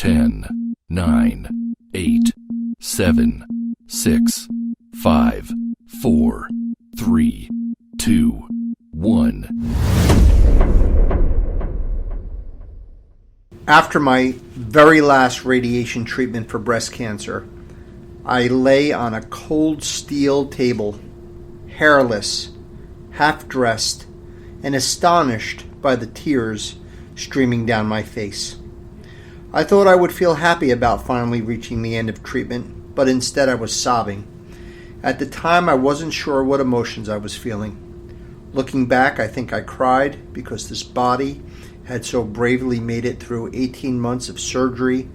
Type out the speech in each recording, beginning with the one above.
10, 9, 8, 7, 6, 5, 4, 3, 2, 1. After my very last radiation treatment for breast cancer, I lay on a cold steel table, hairless, half-dressed, and astonished by the tears streaming down my face. I thought I would feel happy about finally reaching the end of treatment, but instead I was sobbing. At the time, I wasn't sure what emotions I was feeling. Looking back, I think I cried because this body had so bravely made it through 18 months of surgery,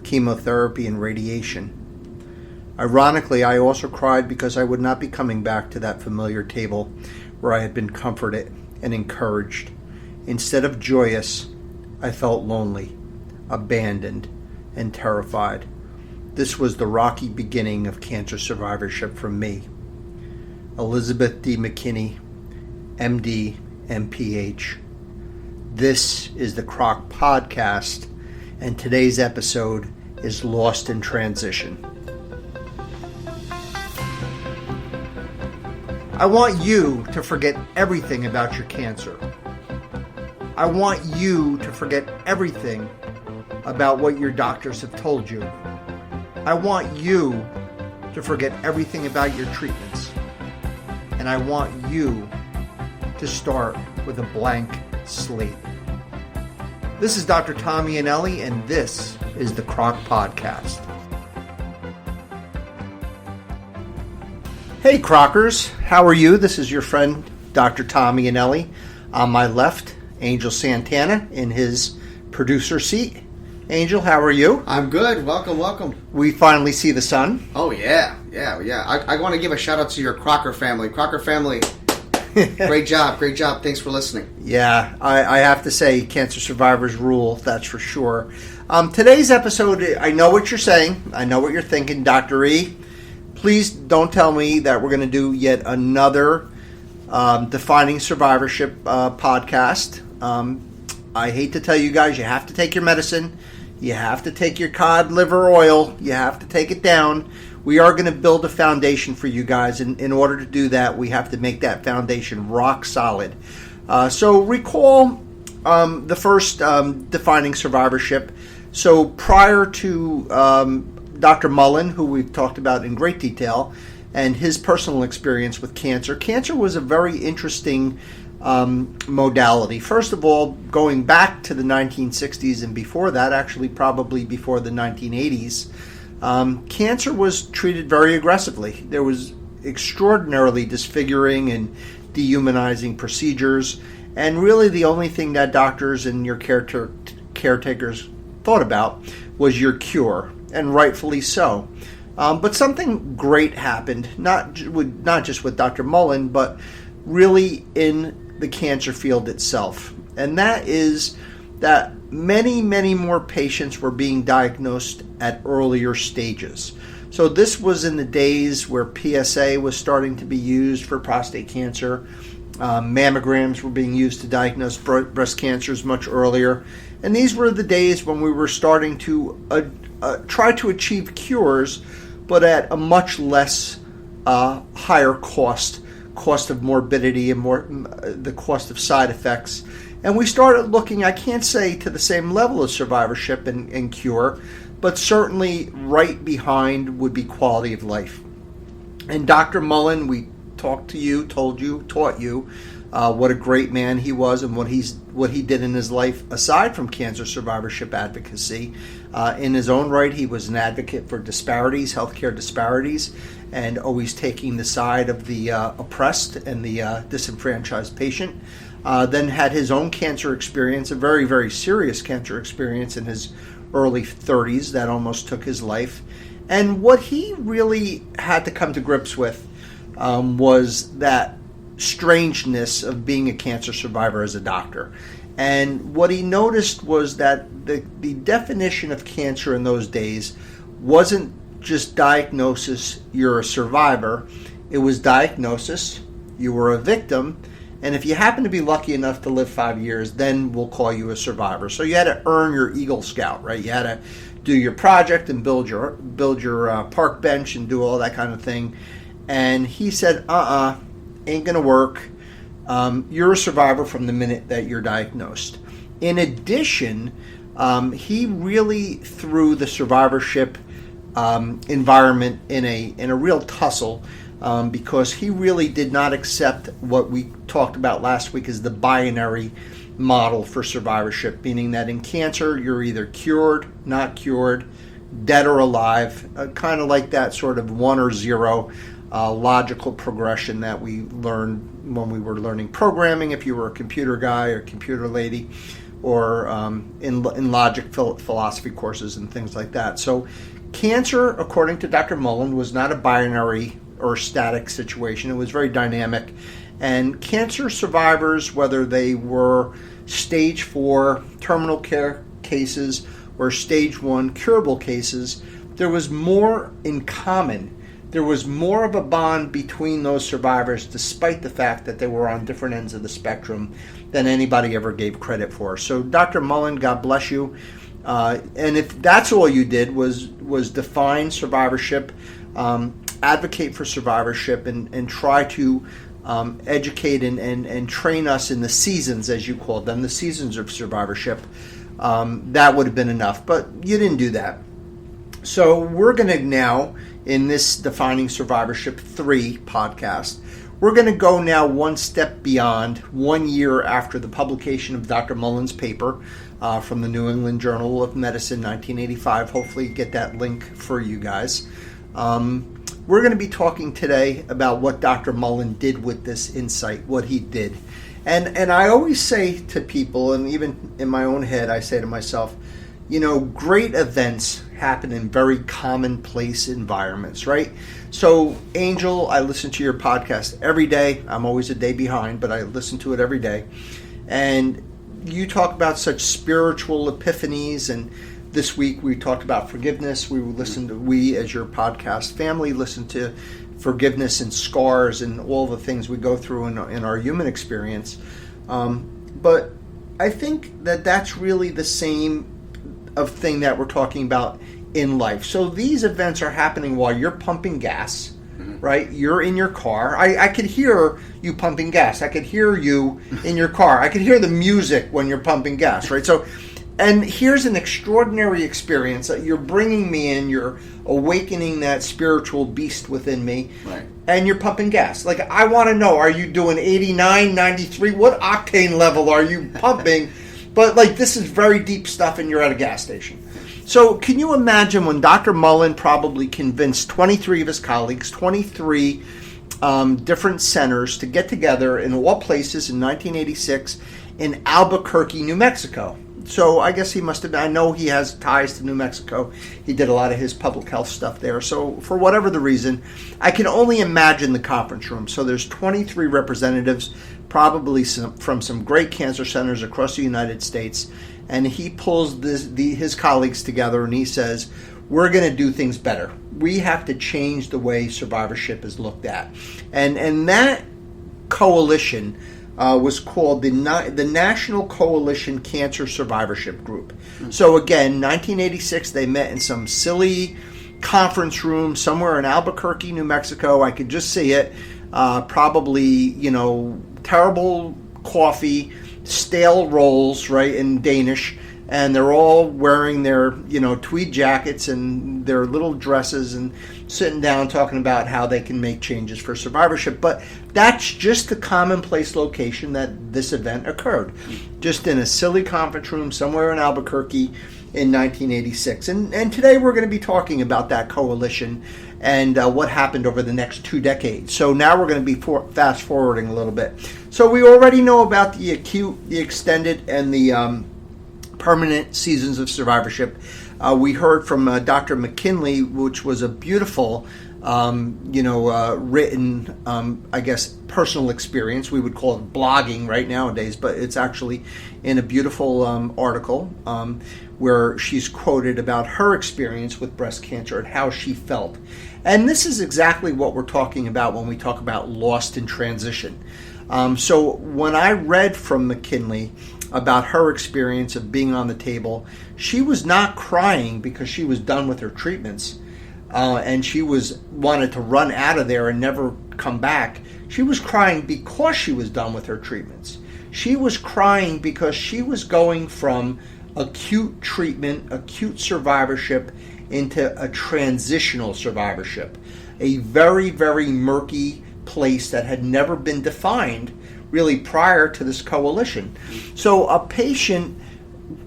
chemotherapy, and radiation. Ironically, I also cried because I would not be coming back to that familiar table where I had been comforted and encouraged. Instead of joyous, I felt lonely, abandoned, and terrified. This was the rocky beginning of cancer survivorship for me. Elizabeth D. McKinney, MD, MPH. This is the CROC Podcast, and today's episode is Lost in Transition. I want you to forget everything about your cancer. I want you to forget everything about what your doctors have told you. I want you to forget everything about your treatments. And I want you to start with a blank slate. This is Dr. Tom Eanelli, and this is the CROC Podcast. Hey Crockers, how are you? This is your friend Dr. Tom Eanelli. On my left, Angel Santana in his producer seat. Angel, how are you? I'm good. Welcome. We finally see the sun. Oh, yeah. I want to give a shout out to your Crocker family. Crocker family, great job. Thanks for listening. Yeah, I have to say, cancer survivors rule, that's for sure. Today's episode, I know what you're saying. I know what you're thinking, Dr. E. Please don't tell me that we're going to do yet another Defining Survivorship podcast. I hate to tell you guys, you have to take your medicine. You have to take your cod liver oil. You have to take it down. We are going to build a foundation for you guys. And in order to do that, we have to make that foundation rock solid. So recall the first Defining Survivorship. So prior to Dr. Mullen, who we've talked about in great detail, and his personal experience with cancer. Cancer was a very interesting modality. First of all, going back to the 1960s and before that, actually probably before the 1980s, cancer was treated very aggressively. There was extraordinarily disfiguring and dehumanizing procedures, and really the only thing that doctors and your caretakers thought about was your cure, and rightfully so. But something great happened, not just with Dr. Mullen, but really in the cancer field itself. And that is that many more patients were being diagnosed at earlier stages. So this was in the days where PSA was starting to be used for prostate cancer. Mammograms were being used to diagnose breast cancers much earlier. And these were the days when we were starting to try to achieve cures, but at a much less higher cost of morbidity and the cost of side effects. And we started looking, I can't say to the same level of survivorship and cure, but certainly right behind would be quality of life. And Dr. Mullen, we talked to you, told you, taught you what a great man he was and what he did in his life aside from cancer survivorship advocacy. In his own right, he was an advocate for disparities, healthcare disparities, and always taking the side of the oppressed and the disenfranchised patient. Then had his own cancer experience, a very, very serious cancer experience in his early 30s that almost took his life. And what he really had to come to grips with was that strangeness of being a cancer survivor as a doctor. And what he noticed was that the definition of cancer in those days wasn't just diagnosis, you're a survivor. It was diagnosis, you were a victim, and if you happen to be lucky enough to live 5 years, then we'll call you a survivor. So you had to earn your Eagle Scout, right? You had to do your project and build your park bench and do all that kind of thing. And he said, ain't gonna work. You're a survivor from the minute that you're diagnosed. In addition, he really threw the survivorship environment in a real tussle, because he really did not accept what we talked about last week as the binary model for survivorship, meaning that in cancer you're either cured, not cured, dead or alive, kind of like that sort of 1 or 0 logical progression that we learned when we were learning programming, if you were a computer guy or computer lady, or in logic philosophy courses and things like that. So cancer, according to Dr. Mullen, was not a binary or static situation. It was very dynamic. And cancer survivors, whether they were stage 4 terminal care cases or stage 1 curable cases, there was more in common. There was more of a bond between those survivors, despite the fact that they were on different ends of the spectrum, than anybody ever gave credit for. So Dr. Mullen, God bless you. And if that's all you did was define survivorship, advocate for survivorship, and try to educate and train us in the seasons, as you called them, the seasons of survivorship, that would have been enough. But you didn't do that. So we're going to now, in this Defining Survivorship 3 podcast, we're going to go now one step beyond 1 year after the publication of Dr. Mullen's paper from the New England Journal of Medicine, 1985. Hopefully get that link for you guys. We're going to be talking today about what Dr. Mullen did with this insight, what he did. And I always say to people, and even in my own head, I say to myself, great events happen in very commonplace environments, right? So, Angel, I listen to your podcast every day. I'm always a day behind, but I listen to it every day. And you talk about such spiritual epiphanies, and this week we talked about forgiveness. We as your podcast family listen to forgiveness and scars and all the things we go through in our human experience. But I think that that's really the same of thing that we're talking about in life. So these events are happening while you're pumping gas, right? You're in your car. I could hear you pumping gas. I could hear you in your car. I could hear the music when you're pumping gas, right? So, and here's an extraordinary experience that you're bringing me in. You're awakening that spiritual beast within me, right? And you're pumping gas. Like, I want to know, are you doing 89, 93? What octane level are you pumping? But this is very deep stuff, and you're at a gas station. So can you imagine when Dr. Mullen probably convinced 23 of his colleagues, 23 different centers to get together in all places in 1986 in Albuquerque, New Mexico. So I guess he must have, I know he has ties to New Mexico. He did a lot of his public health stuff there. So for whatever the reason, I can only imagine the conference room. So there's 23 representatives, probably from some great cancer centers across the United States. And he pulls his colleagues together and he says, we're going to do things better. We have to change the way survivorship is looked at. And that coalition was called the National Coalition Cancer Survivorship Group. So again, 1986, they met in some silly conference room somewhere in Albuquerque, New Mexico. I could just see it. Probably, terrible coffee, stale rolls, right, in Danish, and they're all wearing their, tweed jackets and their little dresses and sitting down talking about how they can make changes for survivorship. But that's just the commonplace location that this event occurred, just in a silly conference room somewhere in Albuquerque in 1986. And today we're going to be talking about that coalition and what happened over the next 2 decades. So now we're going to be fast forwarding a little bit. So we already know about the acute, the extended, and the permanent seasons of survivorship. We heard from Dr. McKinley, which was a beautiful, written, personal experience. We would call it blogging right nowadays, but it's actually in a beautiful article where she's quoted about her experience with breast cancer and how she felt. And this is exactly what we're talking about when we talk about lost in transition. So when I read from McKinley, about her experience of being on the table. She was not crying because she was done with her treatments, and she wanted to run out of there and never come back. She was crying because she was done with her treatments. She was crying because she was going from acute treatment, acute survivorship, into a transitional survivorship, a very, very murky place that had never been defined really prior to this coalition. So a patient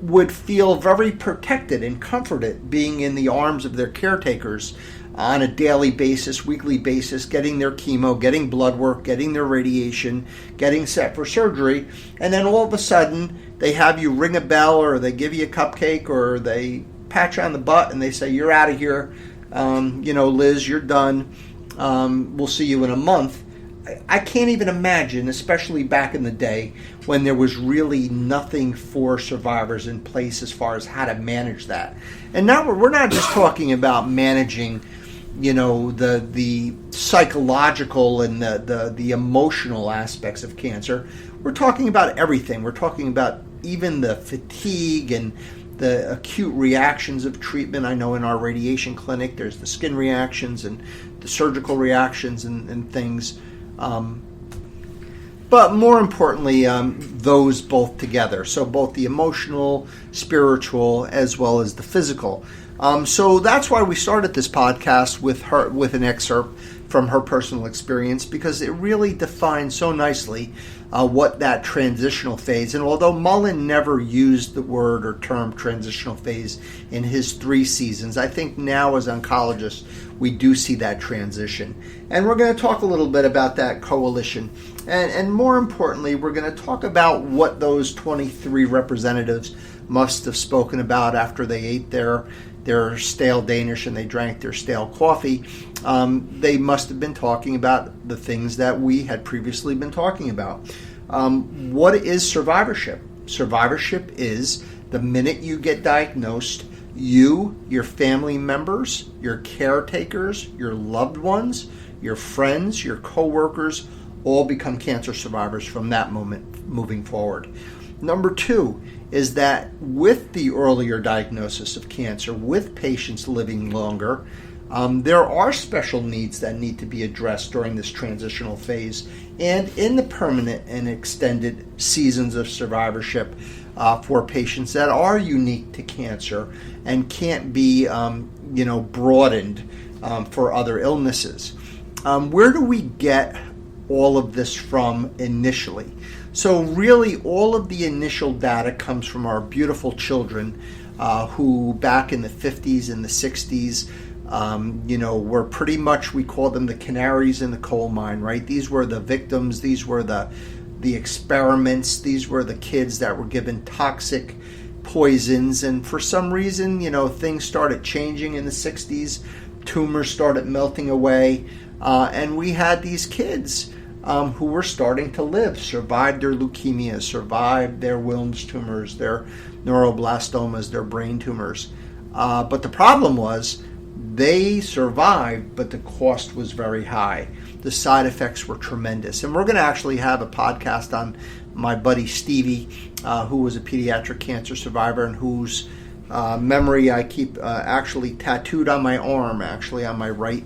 would feel very protected and comforted being in the arms of their caretakers on a daily basis, weekly basis, getting their chemo, getting blood work, getting their radiation, getting set for surgery, and then all of a sudden they have you ring a bell, or they give you a cupcake, or they pat you on the butt and they say, "You're out of here, Liz, you're done, we'll see you in a month." I can't even imagine, especially back in the day when there was really nothing for survivors in place as far as how to manage that. And now we're not just talking about managing, the psychological and the emotional aspects of cancer. We're talking about everything. We're talking about even the fatigue and the acute reactions of treatment. I know in our radiation clinic there's the skin reactions and the surgical reactions and things. But more importantly, those both together. So both the emotional, spiritual, as well as the physical. So that's why we started this podcast with an excerpt from her personal experience, because it really defines so nicely what that transitional phase. And although Mullen never used the word or term transitional phase in his 3 seasons, I think now as oncologists we do see that transition. And we're going to talk a little bit about that coalition. And more importantly, we're going to talk about what those 23 representatives must have spoken about after they ate their stale Danish and they drank their stale coffee. They must have been talking about the things that we had previously been talking about. What is survivorship? Survivorship is the minute you get diagnosed, you, your family members, your caretakers, your loved ones, your friends, your coworkers, all become cancer survivors from that moment moving forward. Number 2 is that with the earlier diagnosis of cancer, with patients living longer, there are special needs that need to be addressed during this transitional phase and in the permanent and extended seasons of survivorship for patients that are unique to cancer and can't be, broadened for other illnesses. Where do we get all of this from initially? So really all of the initial data comes from our beautiful children who back in the 50s and the 60s, were pretty much, we call them the canaries in the coal mine, right? These were the victims, these were the experiments, these were the kids that were given toxic poisons, and for some reason, things started changing in the 60s, tumors started melting away, and we had these kids who were starting to live, survived their leukemia, survived their Wilms tumors, their neuroblastomas, their brain tumors. But the problem was they survived, but the cost was very high. The side effects were tremendous. And we're going to actually have a podcast on my buddy Stevie, who was a pediatric cancer survivor and whose memory I keep actually tattooed on my arm, actually on my right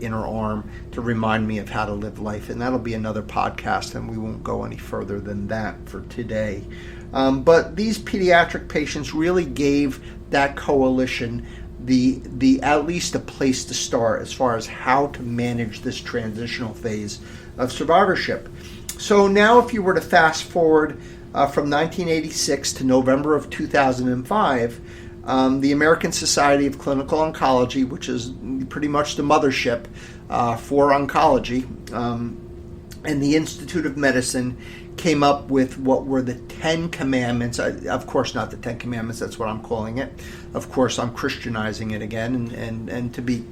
inner arm, to remind me of how to live life. And that'll be another podcast, and we won't go any further than that for today. But these pediatric patients really gave that coalition the at least a place to start as far as how to manage this transitional phase of survivorship. So now if you were to fast forward from 1986 to November of 2005, the American Society of Clinical Oncology, which is pretty much the mothership for oncology, and the Institute of Medicine came up with what were the 10 Commandments. Of course, not the 10 Commandments, that's what I'm calling it. Of course, I'm Christianizing it again. And to be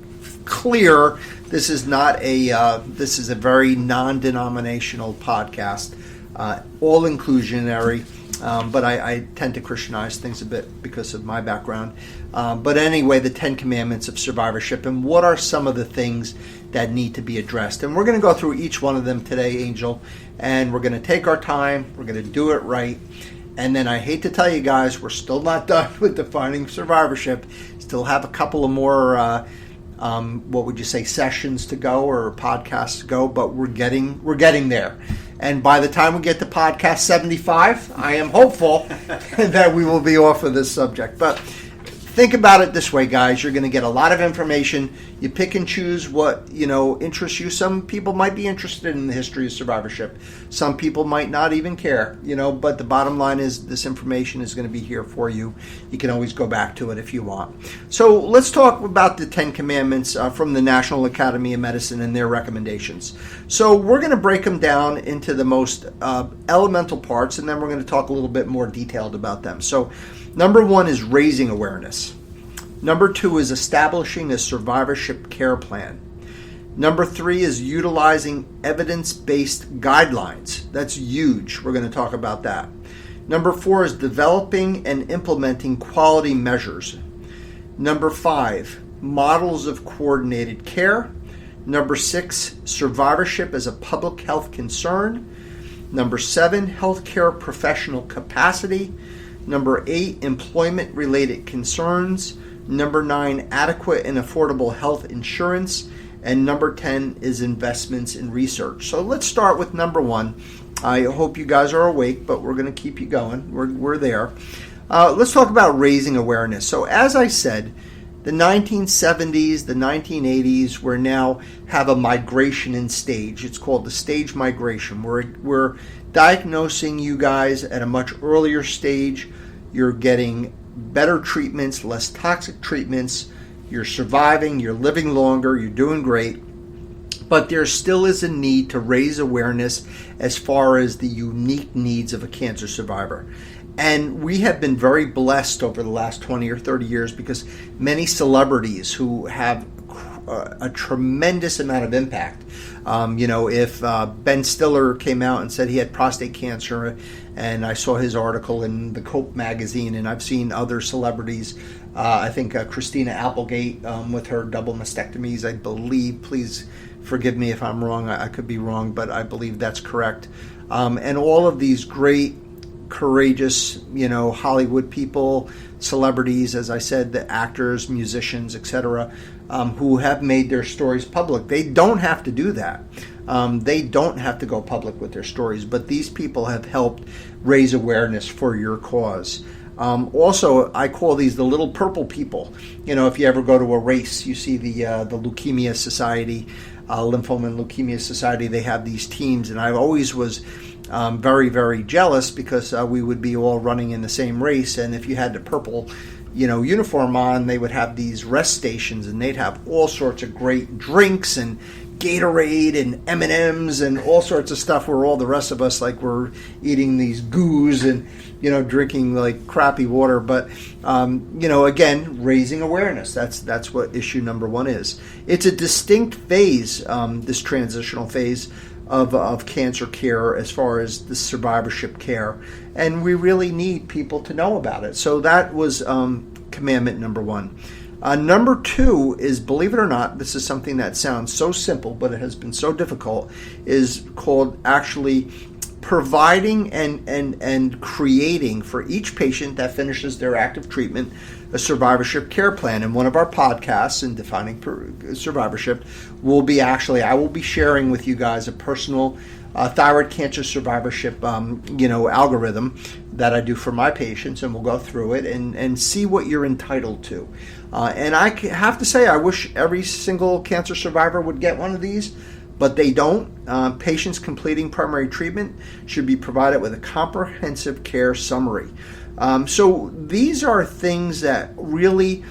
clear, this is not this is a very non-denominational podcast, all inclusionary. But I tend to Christianize things a bit because of my background. But anyway, the 10 Commandments of Survivorship, and what are some of the things that need to be addressed. And we're going to go through each one of them today, Angel, and we're going to take our time, we're going to do it right. And then I hate to tell you guys, we're still not done with Defining Survivorship. Still have a couple of more, what would you say, sessions to go or podcasts to go, but we're getting there. And by the time we get to podcast 75, I am hopeful that we will be off of this subject. But think about it this way, guys. You're going to get a lot of information. You pick and choose what, interests you. Some people might be interested in the history of survivorship. Some people might not even care, but the bottom line is this information is going to be here for you. You can always go back to it if you want. So let's talk about the 10 Commandments from the National Academy of Medicine and their recommendations. So we're going to break them down into the most elemental parts, and then we're going to talk a little bit more detailed about them. So number 1 is raising awareness. Number 2 is establishing a survivorship care plan. Number 3 is utilizing evidence-based guidelines. That's huge. We're going to talk about that. Number 4 is developing and implementing quality measures. Number 5, models of coordinated care. Number 6, survivorship as a public health concern. Number 7, healthcare professional capacity. Number 8, employment-related concerns. Number 9, adequate and affordable health insurance. And number 10 is investments in research. So let's start with number 1. I hope you guys are awake, but we're going to keep you going. We're there. Let's talk about raising awareness. So as I said, the 1970s, the 1980s, we now have a migration in stage. It's called the stage migration. We're diagnosing you guys at a much earlier stage. You're getting better treatments, less toxic treatments. You're surviving, you're living longer, you're doing great. But there still is a need to raise awareness as far as the unique needs of a cancer survivor. And we have been very blessed over the last 20 or 30 years because many celebrities who have a tremendous amount of impact. If Ben Stiller came out and said he had prostate cancer, and I saw his article in the Cope magazine, and I've seen other celebrities, I think Christina Applegate with her double mastectomies, I believe, please forgive me if I'm wrong, I could be wrong, but I believe that's correct. And all of these great, courageous, Hollywood people, celebrities, as I said, the actors, musicians, etc., who have made their stories public. They don't have to do that. They don't have to go public with their stories, but these people have helped raise awareness for your cause. Also, I call these the little purple people. If you ever go to a race, you see the Leukemia Society, Lymphoma and Leukemia Society, they have these teams, and I always was very, very jealous because we would be all running in the same race, and if you had the purple uniform on, they would have these rest stations, and they'd have all sorts of great drinks and Gatorade and M&Ms and all sorts of stuff, where all the rest of us we're eating these goos and drinking crappy water. But again, raising awareness, that's what issue number 1 is. It's a distinct phase, this transitional phase of cancer care as far as the survivorship care, and we really need people to know about it. So that was commandment number 1. Number 2 is, believe it or not, this is something that sounds so simple, but it has been so difficult, is called actually providing and creating for each patient that finishes their active treatment a survivorship care plan. In one of our podcasts in Defining Survivorship, I will be sharing with you guys a personal thyroid cancer survivorship algorithm that I do for my patients, and we'll go through it and see what you're entitled to. And I have to say, I wish every single cancer survivor would get one of these, but they don't. Patients completing primary treatment should be provided with a comprehensive care summary. So these are things that really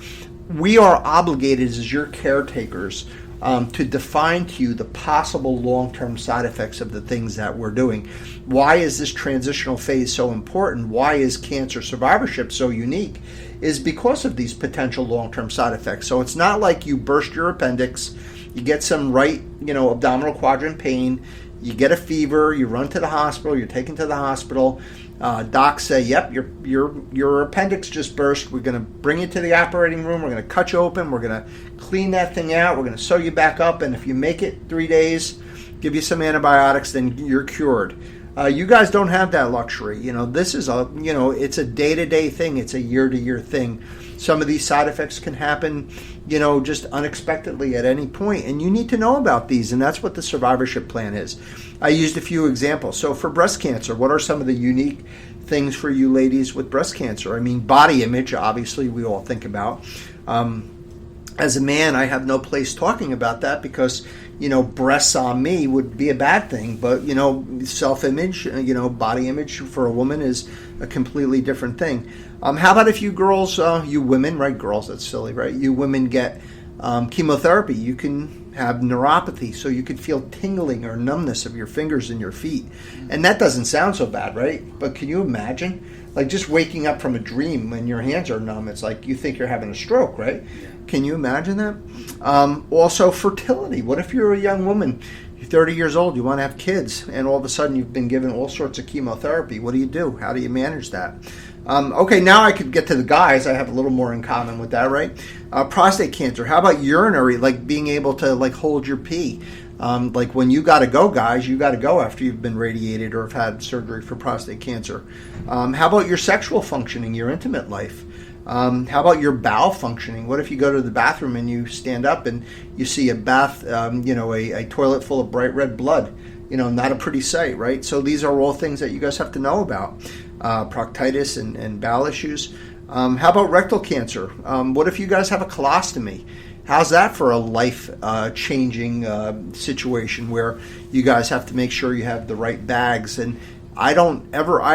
we are obligated as your caretakers to define to you the possible long-term side effects of the things that we're doing. Why is this transitional phase so important? Why is cancer survivorship so unique? Is because of these potential long-term side effects. So it's not like you burst your appendix, you get some right, abdominal quadrant pain, you get a fever, you run to the hospital, you're taken to the hospital, Docs say, yep, your appendix just burst. We're going to bring you to the operating room. We're going to cut you open. We're going to clean that thing out. We're going to sew you back up. And if you make it 3 days, give you some antibiotics, then you're cured. You guys don't have that luxury. This is it's a day-to-day thing. It's a year-to-year thing. Some of these side effects can happen, just unexpectedly at any point, and you need to know about these, and that's what the survivorship plan is. I used a few examples. So for breast cancer, what are some of the unique things for you ladies with breast cancer? I mean, body image, obviously, we all think about. As a man, I have no place talking about that because, breasts on me would be a bad thing. But, self-image, body image for a woman is a completely different thing. How about if you girls, you women, right? Girls, that's silly, right? You women get chemotherapy. You can have neuropathy, so you could feel tingling or numbness of your fingers and your feet. And that doesn't sound so bad, right? But can you imagine? Like just waking up from a dream when your hands are numb, it's like you think you're having a stroke, right? Yeah. Can you imagine that? Also, fertility. What if you're a young woman, you're 30 years old, you want to have kids, and all of a sudden you've been given all sorts of chemotherapy? What do you do? How do you manage that? Okay, now I could get to the guys. I have a little more in common with that, right? Prostate cancer. How about urinary, like being able to hold your pee? Like when you got to go, guys, you got to go after you've been radiated or have had surgery for prostate cancer. How about your sexual functioning, your intimate life? How about your bowel functioning? What if you go to the bathroom and you stand up and you see a bath, a toilet full of bright red blood? Not a pretty sight, right? So these are all things that you guys have to know about. Proctitis and bowel issues. How about rectal cancer? What if you guys have a colostomy? How's that for a life-changing situation where you guys have to make sure you have the right bags? And I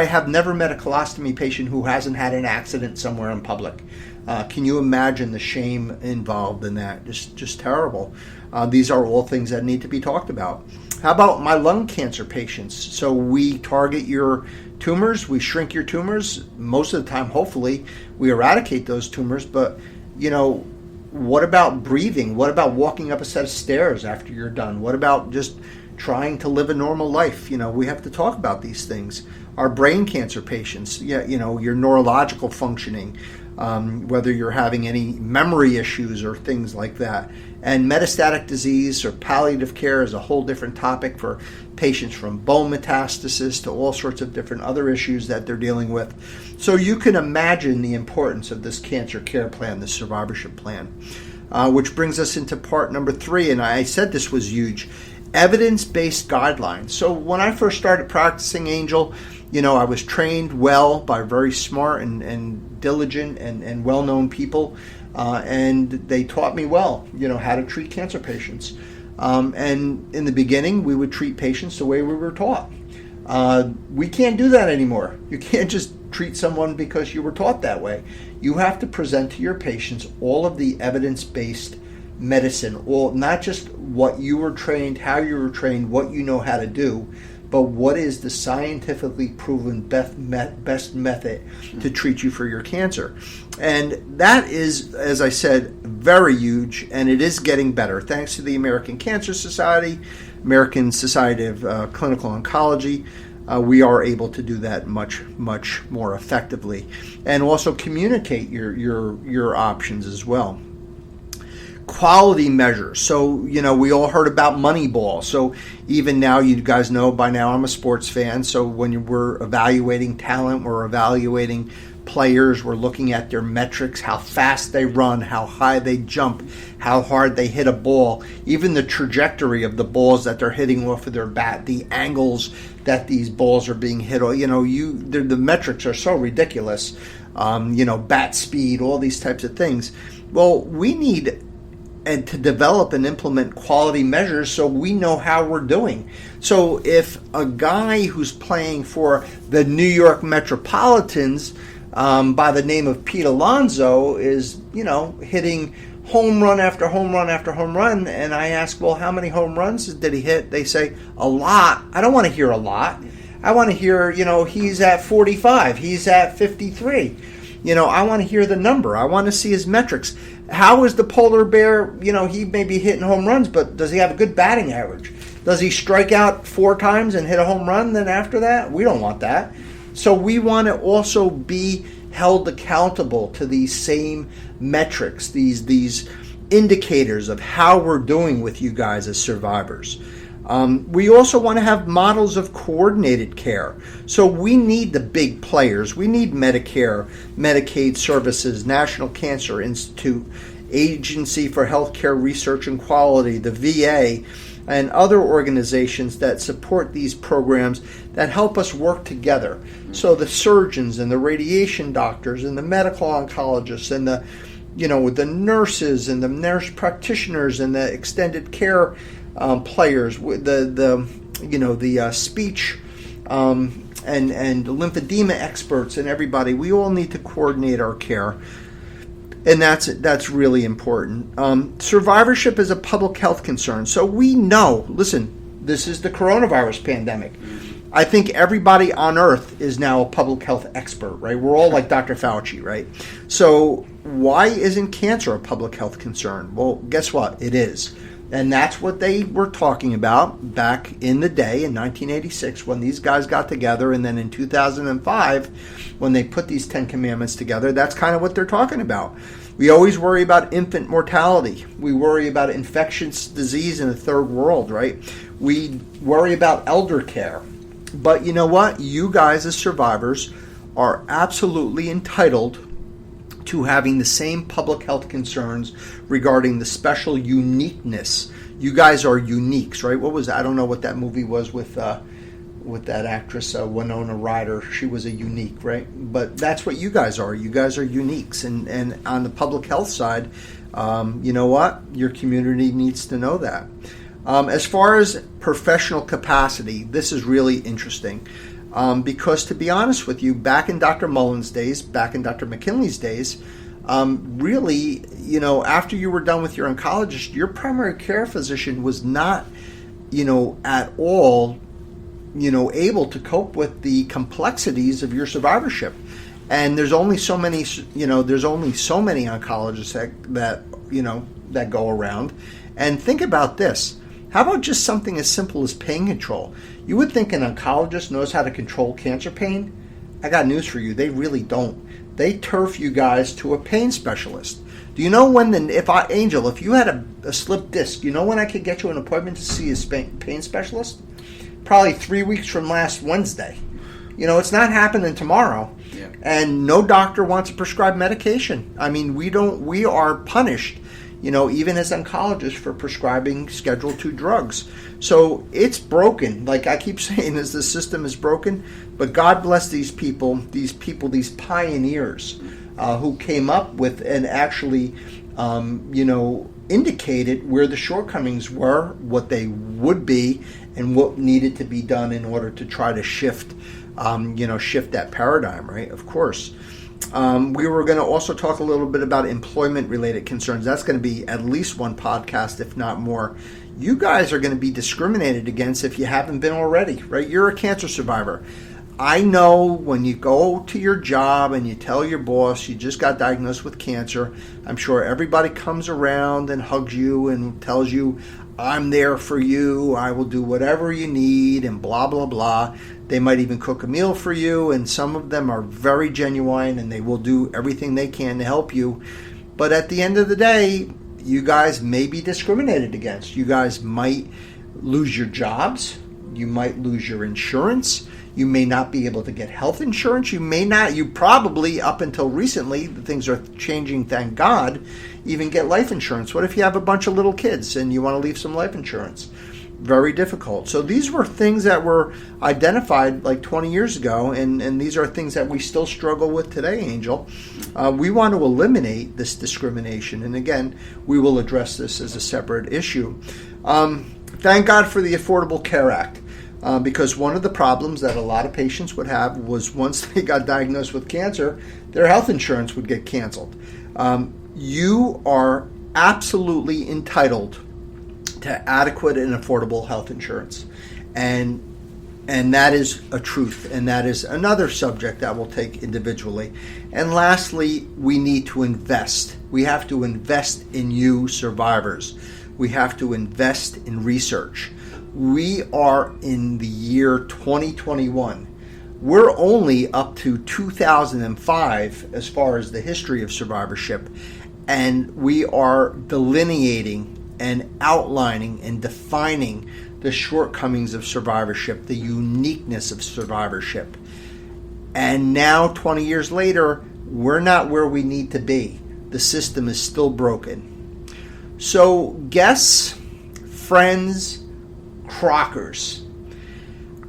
have never met a colostomy patient who hasn't had an accident somewhere in public. Can you imagine the shame involved in that? Just terrible. These are all things that need to be talked about. How about my lung cancer patients? So we target your tumors, we shrink your tumors. Most of the time, hopefully, we eradicate those tumors. But, what about breathing? What about walking up a set of stairs after you're done? What about just trying to live a normal life? We have to talk about these things. Our brain cancer patients, your neurological functioning, whether you're having any memory issues or things like that. And metastatic disease or palliative care is a whole different topic for patients from bone metastasis to all sorts of different other issues that they're dealing with. So you can imagine the importance of this cancer care plan, this survivorship plan, which brings us into part number 3. And I said this was huge. Evidence-based guidelines. So when I first started practicing, Angel, I was trained well by very smart and diligent and well-known people, and they taught me well, how to treat cancer patients. And in the beginning, we would treat patients the way we were taught. We can't do that anymore. You can't just treat someone because you were taught that way. You have to present to your patients all of the evidence-based medicine, not just what you were trained, how you were trained, what you know how to do, but what is the scientifically proven best method to treat you for your cancer. And that is, as I said, very huge, and it is getting better. Thanks to the American Cancer Society, American Society of Clinical Oncology, we are able to do that much, much more effectively. And also communicate your options as well. Quality measures. So, we all heard about Moneyball. So even now, you guys know by now I'm a sports fan. So when we're evaluating talent, we're evaluating players, we're looking at their metrics, how fast they run, how high they jump, how hard they hit a ball, even the trajectory of the balls that they're hitting off of their bat, the angles that these balls are being hit. The metrics are so ridiculous. Bat speed, all these types of things. Well, we need to develop and implement quality measures so we know how we're doing. So if a guy who's playing for the New York Metropolitans by the name of Pete Alonso is, hitting home run after home run after home run, and I ask, well, how many home runs did he hit? They say, a lot. I don't want to hear a lot. I want to hear, he's at 45, he's at 53. I want to hear the number. I want to see his metrics. How is the polar bear, he may be hitting home runs, but does he have a good batting average? Does he strike out 4 times and hit a home run then after that? We don't want that. So we want to also be held accountable to these same metrics, these indicators of how we're doing with you guys as survivors. We also want to have models of coordinated care. So we need the big players. We need Medicare, Medicaid services, National Cancer Institute, Agency for Healthcare Research and Quality, the VA, and other organizations that support these programs that help us work together. So the surgeons and the radiation doctors and the medical oncologists and the nurses and the nurse practitioners and the extended care players, the speech and lymphedema experts and everybody. We all need to coordinate our care. And that's really important. Survivorship is a public health concern. So we know, listen, this is the coronavirus pandemic. I think everybody on earth is now a public health expert, right? We're all like Dr. Fauci, right? So why isn't cancer a public health concern? Well, guess what? It is. And that's what they were talking about back in the day in 1986 when these guys got together, and then in 2005 when they put these 10 commandments together. That's kind of what they're talking about. We always worry about infant mortality. We worry about infectious disease in the third world, right? We worry about elder care. But you know what? You guys as survivors are absolutely entitled to having the same public health concerns regarding the special uniqueness. You guys are uniques, right? What was, I don't know what that movie was with that actress Winona Ryder. She was a unique, right? But that's what you guys are. You guys are uniques. And on the public health side, you know what? Your community needs to know that. As far as professional capacity, this is really interesting. Because to be honest with you, back in Dr. Mullen's days, back in Dr. McKinley's days, really, after you were done with your oncologist, your primary care physician was not, at all, able to cope with the complexities of your survivorship. And there's only so many, oncologists that go around. And think about this. How about just something as simple as pain control? You would think an oncologist knows how to control cancer pain. I got news for you. They really don't. They turf you guys to a pain specialist. Do you know Angel, if you had a slipped disc, you know when I could get you an appointment to see a pain specialist? Probably 3 weeks from last Wednesday. It's not happening tomorrow. Yeah. And no doctor wants to prescribe medication. I mean, we are punished, even as oncologists, for prescribing Schedule II drugs. So it's broken. Like I keep saying, the system is broken. But God bless these pioneers who came up with and actually, indicated where the shortcomings were, what they would be, and what needed to be done in order to try to shift that paradigm, right? Of course. We were going to also talk a little bit about employment-related concerns. That's going to be at least one podcast, if not more. You guys are going to be discriminated against if you haven't been already, right? You're a cancer survivor. I know when you go to your job and you tell your boss you just got diagnosed with cancer, I'm sure everybody comes around and hugs you and tells you, I'm there for you, I will do whatever you need, and blah, blah, blah. They might even cook a meal for you, and some of them are very genuine, and they will do everything they can to help you. But at the end of the day, you guys may be discriminated against. You guys might lose your jobs. You might lose your insurance. You may not be able to get health insurance. You probably, up until recently, things are changing, thank God, even get life insurance. What if you have a bunch of little kids and you want to leave some life insurance? Very difficult. So these were things that were identified like 20 years ago, and these are things that we still struggle with today, Angel. We want to eliminate this discrimination, and again, we will address this as a separate issue. Thank God for the Affordable Care Act. Because one of the problems that a lot of patients would have was once they got diagnosed with cancer, their health insurance would get canceled. You are absolutely entitled to adequate and affordable health insurance. And that is a truth, and that is another subject that we'll take individually. And lastly, we need to invest. We have to invest in you survivors. We have to invest in research. We are in the year 2021. We're only up to 2005 as far as the history of survivorship, and we are delineating and outlining and defining the shortcomings of survivorship, the uniqueness of survivorship. And now, 20 years later, we're not where we need to be. The system is still broken. So, guests, friends, Crockers,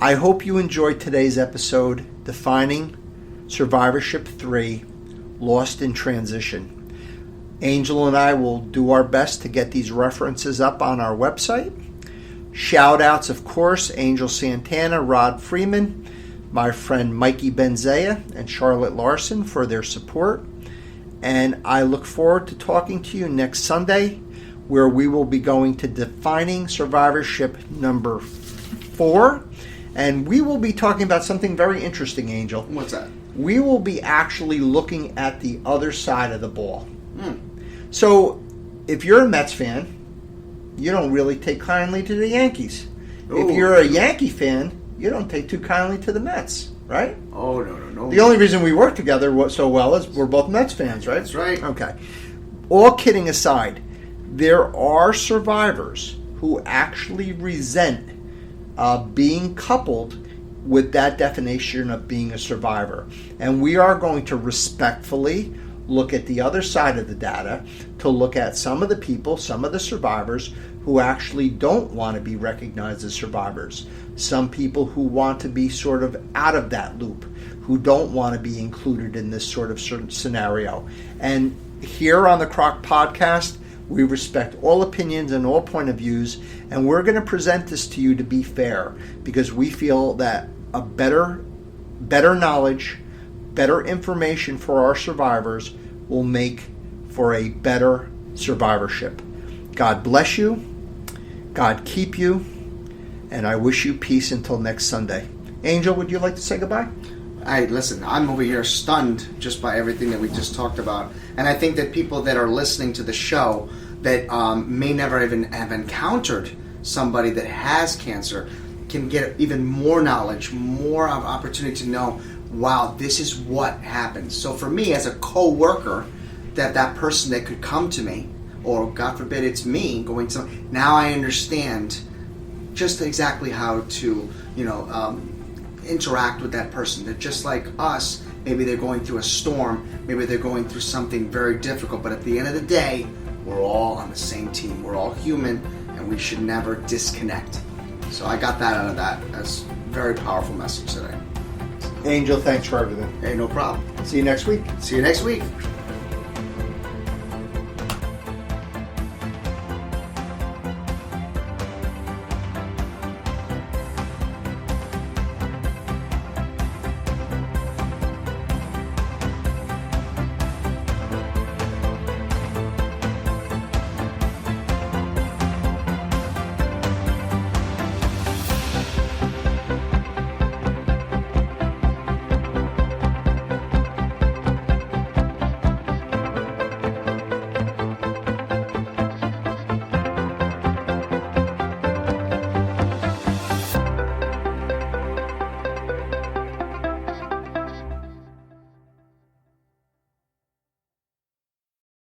I hope you enjoyed today's episode, Defining Survivorship 3, Lost in Transition. Angel and I will do our best to get these references up on our website. Shout outs, of course, Angel Santana, Rod Freeman, my friend Mikey Benzea, and Charlotte Larson for their support. And I look forward to talking to you next Sunday, where we will be going to Defining Survivorship number 4. And we will be talking about something very interesting, Angel. What's that? We will be actually looking at the other side of the ball. So, if you're a Mets fan, you don't really take kindly to the Yankees. Ooh. If you're a Yankee fan, you don't take too kindly to the Mets, right? Oh, no. The only reason we work together so well is we're both Mets fans, right? That's right. Okay. All kidding aside, there are survivors who actually resent being coupled with that definition of being a survivor. And we are going to respectfully look at the other side of the data to look at some of the people, some of the survivors who actually don't want to be recognized as survivors. Some people who want to be sort of out of that loop, who don't want to be included in this sort of scenario. And here on the CROC Podcast, we respect all opinions and all point of views, and we're going to present this to you to be fair, because we feel that a better knowledge, better information for our survivors will make for a better survivorship. God bless you. God keep you. And I wish you peace until next Sunday. Angel, would you like to say goodbye? Listen, I'm over here stunned just by everything that we just talked about. And I think that people that are listening to the show that may never even have encountered somebody that has cancer can get even more knowledge, more of opportunity to know, wow, this is what happens. So for me as a co-worker, that person that could come to me, or God forbid it's me going to, now I understand just exactly how to, interact with that person. They're just like us. Maybe they're going through a storm. Maybe they're going through something very difficult. But at the end of the day, we're all on the same team. We're all human, and we should never disconnect. So I got that out of that. That's a very powerful message today. Angel, thanks for everything. Hey, no problem. See you next week. See you next week.